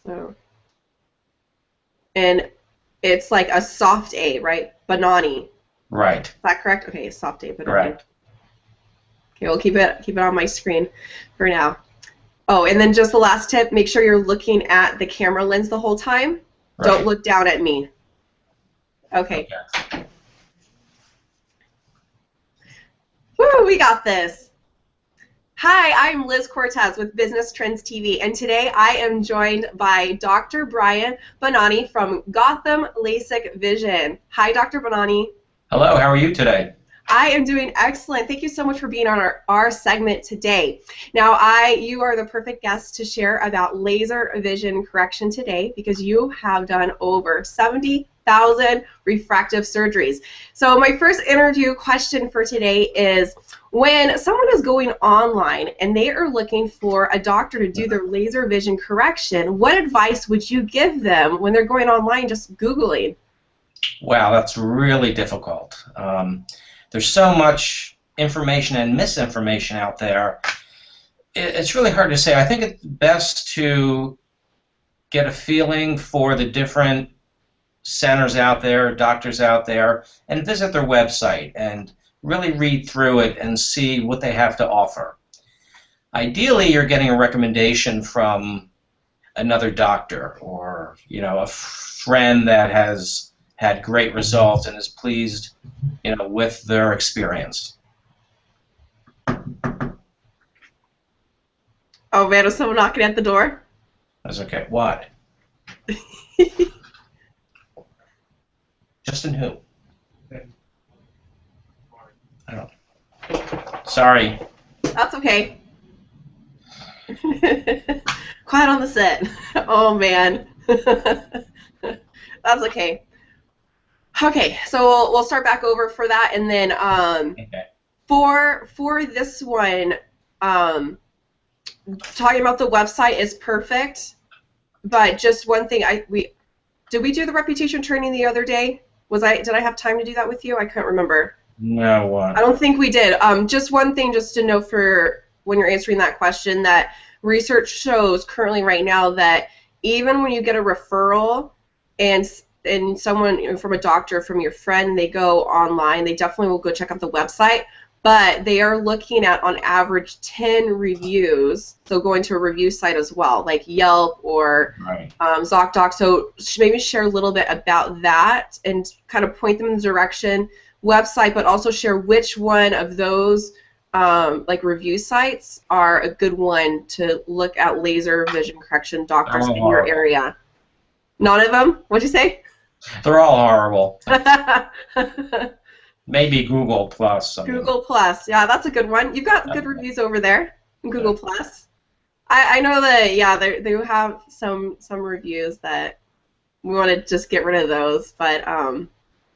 So, and it's like a soft A, right? Bonanni. Is Right. that correct? Okay, soft A, Bonanni. Correct. Okay, we'll keep it on my screen for now. Oh, and then just the last tip, make sure you're looking at the camera lens the whole time. Don't Right. look down at me. Okay. Okay. Woo, we got this. Hi, I'm Liz Cortez with Business Trends TV, and today I am joined by Dr. Brian Bonanni from Gotham Lasik Vision. Hi, Dr. Bonanni. Hello. How are you today? I am doing excellent. Thank you so much for being on our segment today. Now, you are the perfect guest to share about laser vision correction today because you have done over 70,000 refractive surgeries. So my first interview question for today is, when someone is going online and they are looking for a doctor to do their laser vision correction, what advice would you give them when they're going online just Googling? Wow, that's really difficult. There's so much information and misinformation out there. It's really hard to say. I think it's best to get a feeling for the different centers out there, doctors out there, and visit their website and really read through it and see what they have to offer. Ideally, you're getting a recommendation from another doctor or a friend that has had great results and is pleased with their experience. Oh man, is someone knocking at the door? That's okay. What? Justin who? I don't. Sorry. That's okay. Quiet on the set. Oh man. That's okay. Okay, so we'll start back over for that, and then Okay. for this one, talking about the website is perfect, but just one thing, did we do the reputation training the other day? Did I have time to do that with you? I can't remember. No I one. don't think we did. Just one thing, just to know for when you're answering that question, that research shows currently right now that even when you get a referral and someone from a doctor, from your friend, they go online, they definitely will go check out the website, but they are looking at on average 10 reviews, so going to a review site as well, like Yelp or Right. ZocDoc. So maybe share a little bit about that and kind of point them in the direction website, but also share which one of those like review sites are a good one to look at laser vision correction They're doctors all in your horrible. area. None of them? What'd you say? They're all horrible. Maybe Google Plus. I mean, Google Plus. Yeah, that's a good one. You've got good uh, reviews over there in yeah. Google Plus. I know that, yeah, they have some reviews that we want to just get rid of those, but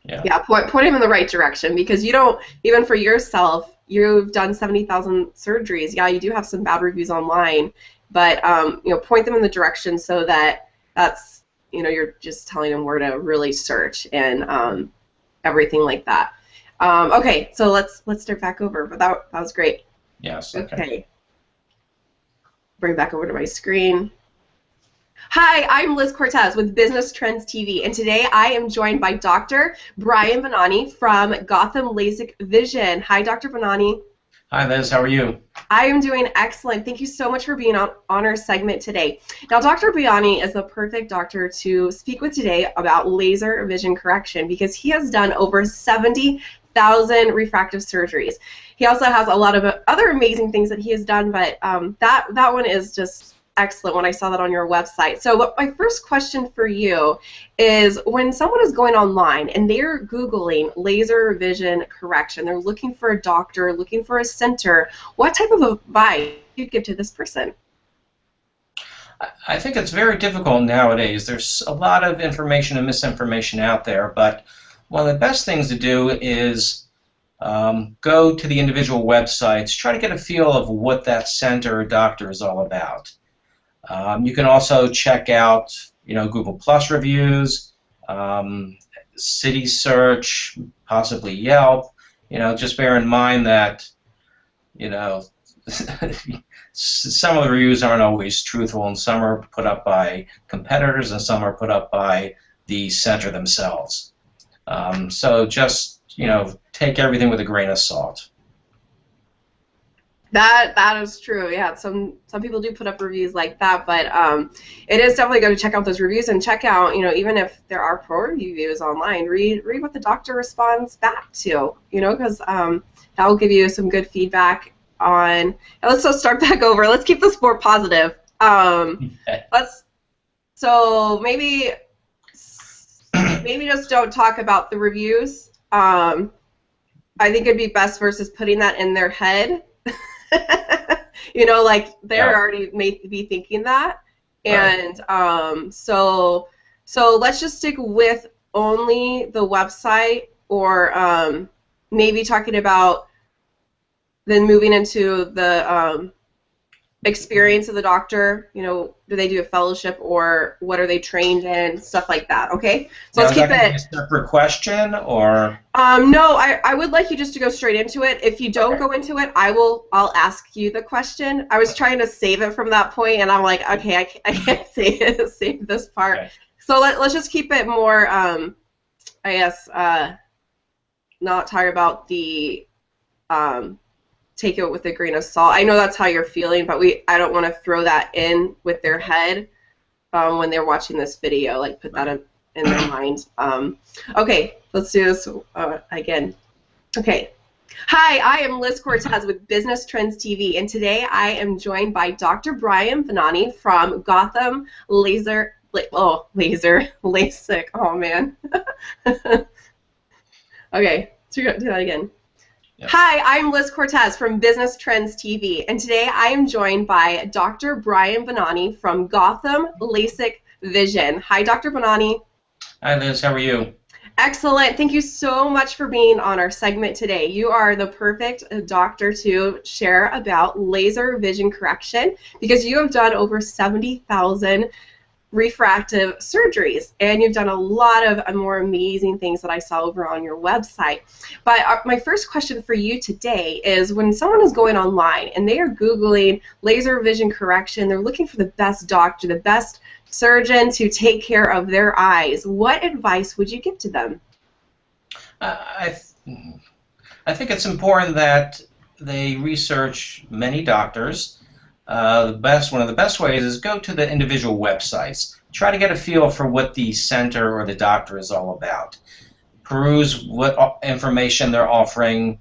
Yeah. yeah, point him in the right direction, because you don't, even for yourself, you've done 70,000 surgeries. Yeah, you do have some bad reviews online, but point them in the direction so that you're just telling them where to really search and everything like that. Okay, so let's start back over, but that was great. Yes. Okay. Okay, bring back over to my screen. Hi, I'm Liz Cortez with Business Trends TV, and today I am joined by Dr. Brian Bonanni from Gotham Lasik Vision. Hi, Dr. Bonanni. Hi, Liz. How are you? I am doing excellent. Thank you so much for being on our segment today. Now, Dr. Bonanni is the perfect doctor to speak with today about laser vision correction because he has done over 70,000 refractive surgeries. He also has a lot of other amazing things that he has done, but that one is just excellent when I saw that on your website. So my first question for you is, when someone is going online and they're Googling laser vision correction, they're looking for a doctor, looking for a center, what type of advice do you give to this person? I think it's very difficult nowadays. There's a lot of information and misinformation out there, but one of the best things to do is go to the individual websites, try to get a feel of what that center or doctor is all about. You can also check out, Google Plus reviews, City Search, possibly Yelp. Just bear in mind that, you know, some of the reviews aren't always truthful, and some are put up by competitors, and some are put up by the center themselves. So just, take everything with a grain of salt. That is true. Yeah, some people do put up reviews like that, but it is definitely good to check out those reviews and check out, even if there are pro reviews online, read what the doctor responds back to, because that will give you some good feedback on. Let's just start back over. Let's keep this more positive. So maybe just don't talk about the reviews. I think it'd be best versus putting that in their head. Like they're already may be thinking that, and so let's just stick with only the website, or maybe talking about then moving into the experience of the doctor. Do they do a fellowship, or what are they trained in, stuff like that. Okay, so now, let's keep it. A separate question, or no, I would like you just to go straight into it. If you don't go into it, I'll ask you the question. I was trying to save it from that point, and I'm like, okay, I can't save this part. Okay. So let's just keep it more, I guess, not talk about the take it with a grain of salt. I know that's how you're feeling, but I don't want to throw that in with their head when they're watching this video. Like, put that in their mind. Okay, let's do this again. Okay. Hi, I am Liz Cortez with Business Trends TV, and today I am joined by Dr. Brian Bonanni from Gotham Lasik. Oh, man. Okay, do that again. Yep. Hi, I'm Liz Cortez from Business Trends TV, and today I am joined by Dr. Brian Bonanni from Gotham Lasik Vision. Hi, Dr. Bonanni. Hi, Liz. How are you? Excellent. Thank you so much for being on our segment today. You are the perfect doctor to share about laser vision correction, because you have done over 70,000 refractive surgeries, and you've done a lot of more amazing things that I saw over on your website. But my first question for you today is, when someone is going online and they are Googling laser vision correction, they're looking for the best doctor, the best surgeon to take care of their eyes, what advice would you give to them? I think it's important that they research many doctors. One of the best ways is go to the individual websites. Try to get a feel for what the center or the doctor is all about. Peruse what information they're offering.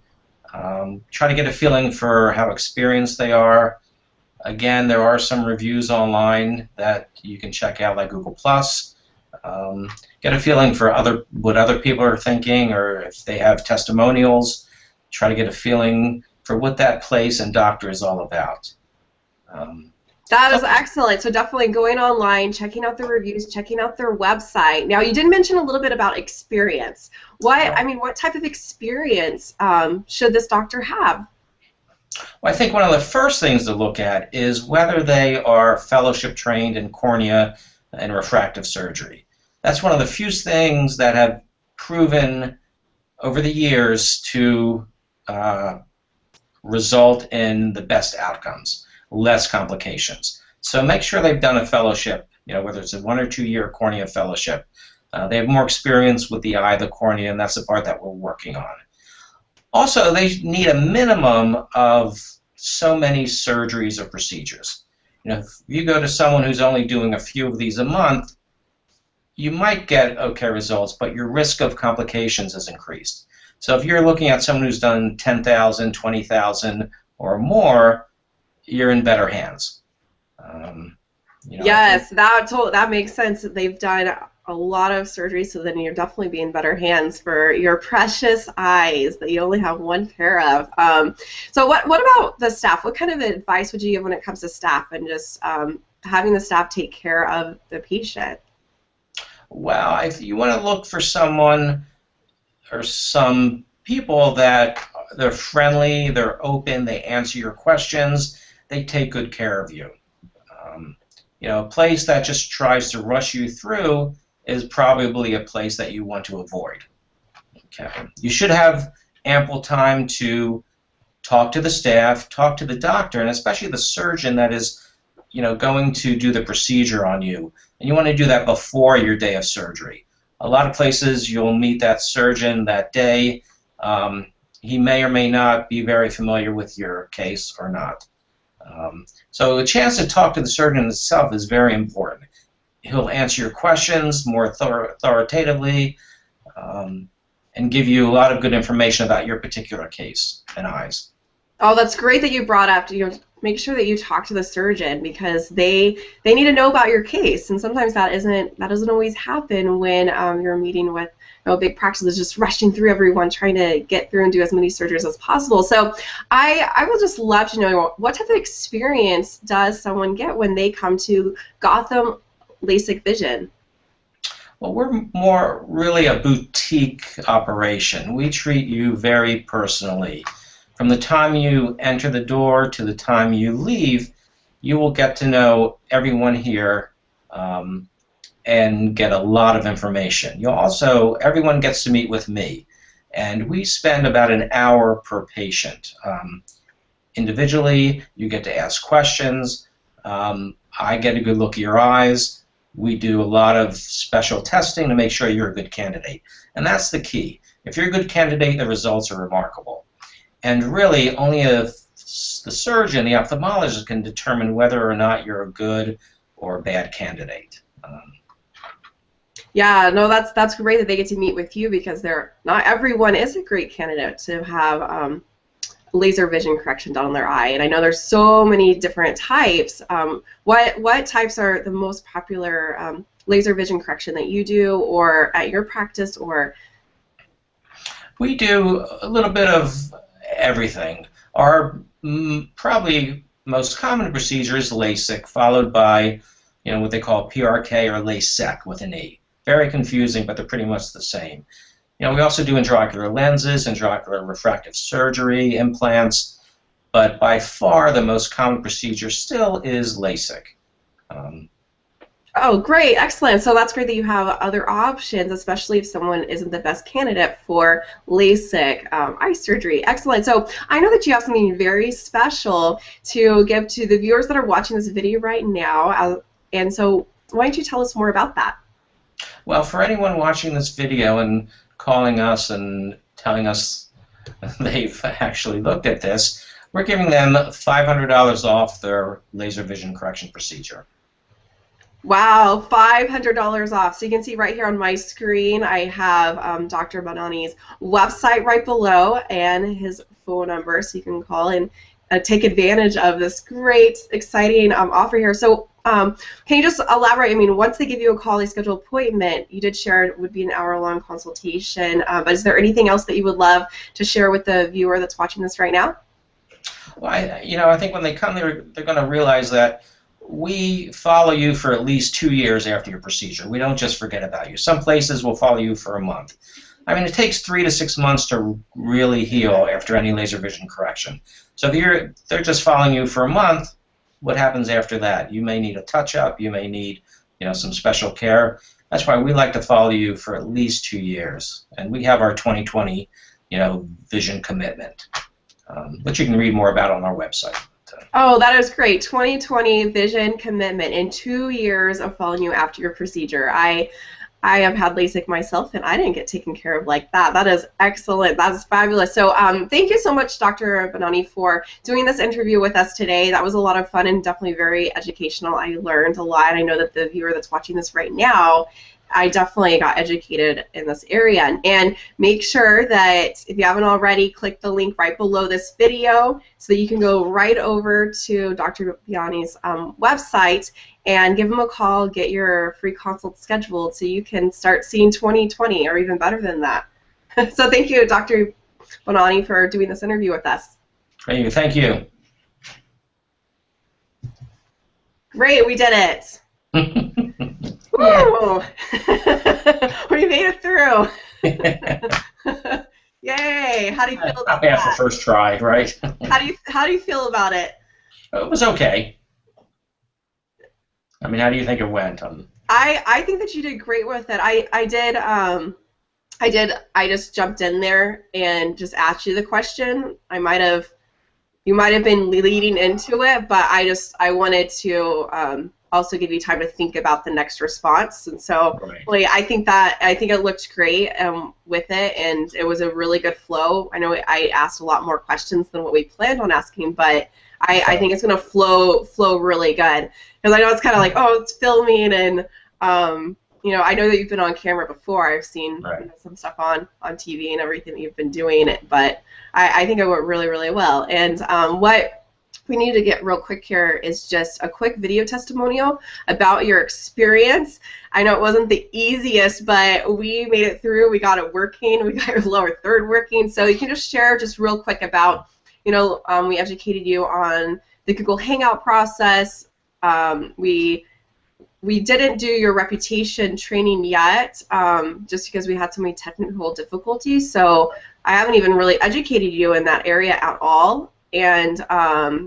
Try to get a feeling for how experienced they are. Again, there are some reviews online that you can check out, like Google+. Get a feeling for what other people are thinking, or if they have testimonials. Try to get a feeling for what that place and doctor is all about. That is excellent. So definitely going online, checking out the reviews, checking out their website. Now, you did mention a little bit about experience. What type of experience should this doctor have? Well, I think one of the first things to look at is whether they are fellowship trained in cornea and refractive surgery. That's one of the few things that have proven over the years to result in the best outcomes, less complications. So make sure they've done a fellowship, whether it's a 1 or 2 year cornea fellowship. They have more experience with the eye, the cornea, and that's the part that we're working on. Also, they need a minimum of so many surgeries or procedures. If you go to someone who's only doing a few of these a month, you might get okay results, but your risk of complications is increased. So if you're looking at someone who's done 10,000, 20,000 or more, you're in better hands. Yes, that makes sense. They've done a lot of surgery, so then you're definitely be in better hands for your precious eyes that you only have one pair of. So what about the staff? What kind of advice would you give when it comes to staff and just having the staff take care of the patient? Well, you want to look for someone or some people that they're friendly, they're open, they answer your questions, they take good care of you. A place that just tries to rush you through is probably a place that you want to avoid. Okay. You should have ample time to talk to the staff, talk to the doctor, and especially the surgeon that is, going to do the procedure on you. And you want to do that before your day of surgery. A lot of places you'll meet that surgeon that day. He may or may not be very familiar with your case or not. So the chance to talk to the surgeon itself is very important. He'll answer your questions more authoritatively and give you a lot of good information about your particular case and eyes. Oh, that's great that you brought up, make sure that you talk to the surgeon, because they need to know about your case, and sometimes that doesn't always happen when you're meeting with big practices just rushing through everyone, trying to get through and do as many surgeries as possible. So I would just love to know, what type of experience does someone get when they come to Gotham Lasik Vision? Well, we're more really a boutique operation. We treat you very personally. From the time you enter the door to the time you leave, you will get to know everyone here and get a lot of information. Everyone gets to meet with me, and we spend about an hour per patient. Individually, you get to ask questions. I get a good look at your eyes. We do a lot of special testing to make sure you're a good candidate, and that's the key. If you're a good candidate, the results are remarkable. And really, only the surgeon, the ophthalmologist, can determine whether or not you're a good or a bad candidate. Yeah, no, that's great that they get to meet with you, because not everyone is a great candidate to have laser vision correction done on their eye. And I know there's so many different types. What types are the most popular laser vision correction that you do, or at your practice, or? We do a little bit of everything. Our probably most common procedure is LASIK, followed by what they call PRK or LASIK with an E. Very confusing, but they're pretty much the same. We also do intraocular lenses, intraocular refractive surgery, implants, but by far the most common procedure still is LASIK. Oh, great, excellent. So that's great that you have other options, especially if someone isn't the best candidate for LASIK eye surgery. Excellent. So I know that you have something very special to give to the viewers that are watching this video right now, and so why don't you tell us more about that? Well, for anyone watching this video and calling us and telling us they've actually looked at this, we're giving them $500 off their laser vision correction procedure. Wow, $500 off. So you can see right here on my screen, I have Dr. Bonanni's website right below and his phone number, so you can call and take advantage of this great, exciting offer here. So can you just elaborate? I mean, once they give you a call, they schedule an appointment, you did share it would be an hour-long consultation, but is there anything else that you would love to share with the viewer that's watching this right now? Well, I think when they come, they're going to realize that we follow you for at least 2 years after your procedure. We don't just forget about you. Some places will follow you for a month. I mean, it takes 3 to 6 months to really heal after any laser vision correction. So if they're just following you for a month, what happens after that? You may need a touch-up. You may need, some special care. That's why we like to follow you for at least 2 years. And we have our 2020, vision commitment, which you can read more about on our website. Oh, that is great. 2020 vision commitment in 2 years of following you after your procedure. I have had LASIK myself, and I didn't get taken care of like that. That is excellent. That is fabulous. So thank you so much, Dr. Bonanni, for doing this interview with us today. That was a lot of fun and definitely very educational. I learned a lot. I know that the viewer that's watching this right now, I definitely got educated in this area. And make sure that if you haven't already, click the link right below this video so that you can go right over to Dr. Bonanni's website and give him a call, get your free consult scheduled so you can start seeing 2020 or even better than that. So thank you, Dr. Bonanni, for doing this interview with us. Thank you. Great, we did it. Woo! We made it through. Yay! How do you feel about that? After first try, right? How do you feel about it? It was okay. I mean, how do you think it went? I think that you did great with it. I just jumped in there and just asked you the question. I might have you might have been leading into it, but I wanted to also give you time to think about the next response. And so, Right. really, I think it looked great with it, and it was a really good flow. I know I asked a lot more questions than what we planned on asking, but I think it's going to flow really good, because I know it's kind of like, oh, it's filming, and I know that you've been on camera before. I've seen Right. some stuff on TV and everything that you've been doing, but I think it went really, really well. And what we need to get real quick here is just a quick video testimonial about your experience. I know it wasn't the easiest, but we made it through. We got it working. We got your lower third working. So you can just share just real quick about, we educated you on the Google Hangout process. We didn't do your reputation training yet, just because we had so many technical difficulties. So I haven't even really educated you in that area at all. And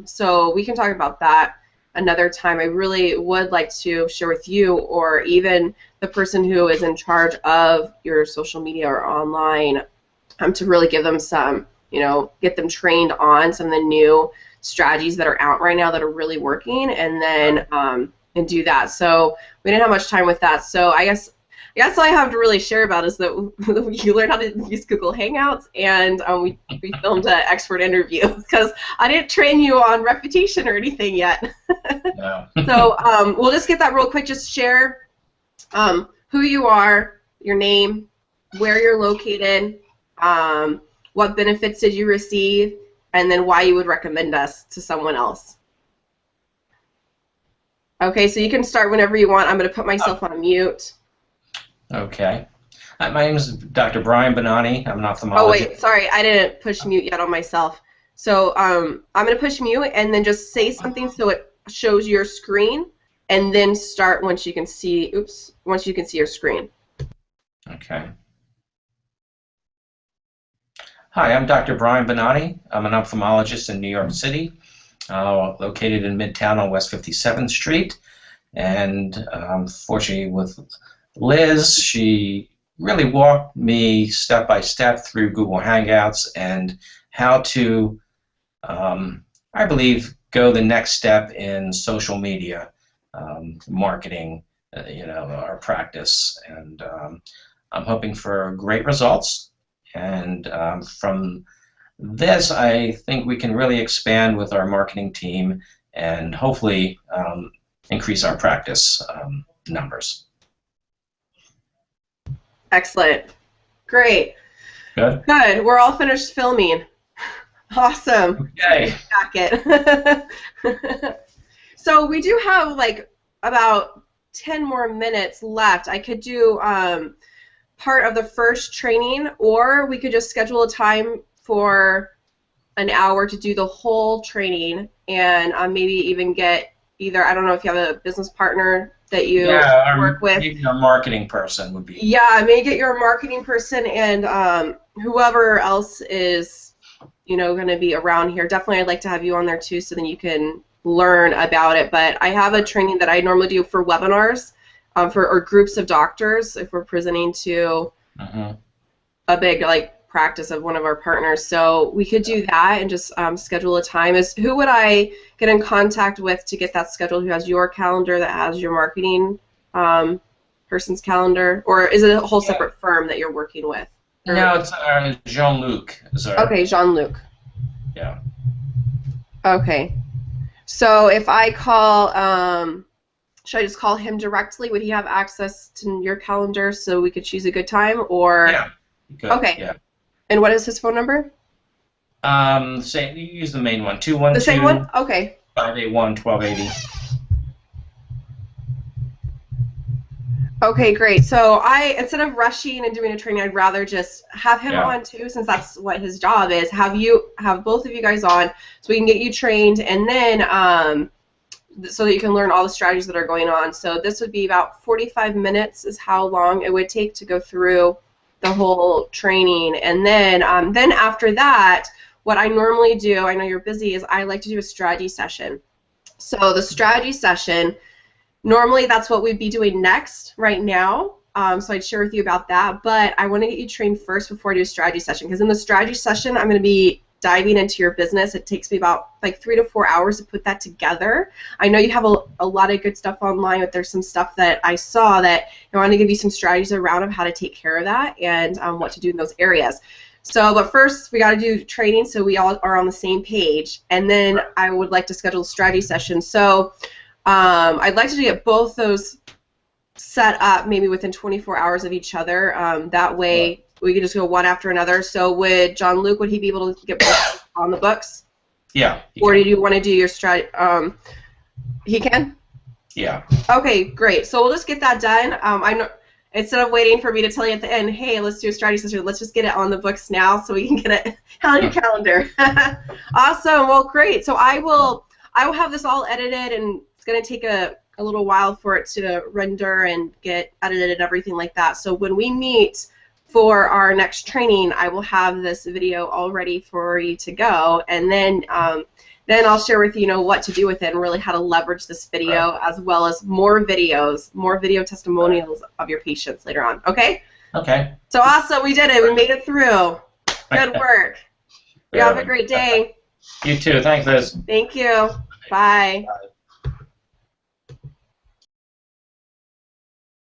so we can talk about that another time. I really would like to share with you, or even the person who is in charge of your social media or online, to really give them some, get them trained on some of the new strategies that are out right now that are really working, and then and do that. So we didn't have much time with that. So I guess all I have to really share about is that you learned how to use Google Hangouts, and we filmed an expert interview, because I didn't train you on reputation or anything yet. No. So we'll just get that real quick. Just share who you are, your name, where you're located, what benefits did you receive, and then why you would recommend us to someone else. Okay, so you can start whenever you want. I'm going to put myself on mute. Okay. My name is Dr. Brian Bonanni. I'm an ophthalmologist. Oh, wait, sorry. I didn't push mute yet on myself. So I'm going to push mute, and then just say something so it shows your screen, and then start once you can see, once you can see your screen. Okay. Hi, I'm Dr. Brian Bonanni. I'm an ophthalmologist in New York City, located in Midtown on West 57th Street. And fortunately with Liz, she really walked me step by step through Google Hangouts and how to, I believe, go the next step in social media marketing, our practice. And I'm hoping for great results. And from this, I think we can really expand with our marketing team and hopefully increase our practice numbers. Excellent. Great. Good? Good. We're all finished filming. Awesome. Okay. Back it. So we do have like about 10 more minutes left. I could do part of the first training, or we could just schedule a time for an hour to do the whole training, and maybe even get either, I don't know if you have a business partner that you work with. Maybe a marketing person would be. Yeah, maybe get your marketing person and whoever else is, going to be around here. Definitely I'd like to have you on there too, so then you can learn about it. But I have a training that I normally do for webinars or groups of doctors if we're presenting to a big practice of one of our partners. So we could do that and just schedule a time. Who would I get in contact with to get that scheduled? Who has your calendar, that has your marketing person's calendar, or is it a whole separate firm that you're working with? No, it's Jean-Luc. Okay, Jean-Luc. Yeah. Okay. So if I call, should I just call him directly? Would he have access to your calendar so we could choose a good time? Or Yeah. Good. Okay. Yeah. And what is his phone number? Say you use the main one. 212. The same one? Okay. 581-1280. Okay, great. So instead of rushing and doing a training, I'd rather just have him on too, since that's what his job is. Have both of you guys on so we can get you trained, and then so that you can learn all the strategies that are going on. So this would be about 45 minutes is how long it would take to go through the whole training. And then after that, what I normally do, I know you're busy, is I like to do a strategy session. So the strategy session, normally that's what we'd be doing next right now. So I'd share with you about that. But I want to get you trained first before I do a strategy session, because in the strategy session, I'm going to be diving into your business. It takes me about like 3 to 4 hours to put that together. I know you have a lot of good stuff online, but there's some stuff that I saw that I want to give you some strategies around of how to take care of that and what to do in those areas. So, but first we got to do training so we all are on the same page, and then I would like to schedule a strategy session. So I'd like to get both those set up maybe within 24 hours of each other. That way we could just go one after another. So would John Luke, would he be able to get both on the books? Yeah. Or do you want to do your strategy? He can? Yeah. Okay, great. So we'll just get that done. I know, instead of waiting for me to tell you at the end, hey, let's do a strategy session, let's just get it on the books now so we can get it on your calendar. Awesome. Well, great. So I will have this all edited, and it's going to take a little while for it to render and get edited and everything like that. So when we meet for our next training, I will have this video all ready for you to go, and then I'll share with you, what to do with it and really how to leverage this video, as well as more videos, more video testimonials of your patients later on. Okay? Okay. So awesome, we did it. We made it through. Good work. You have a great day. You too. Thanks, Liz. Thank you. Bye. Bye.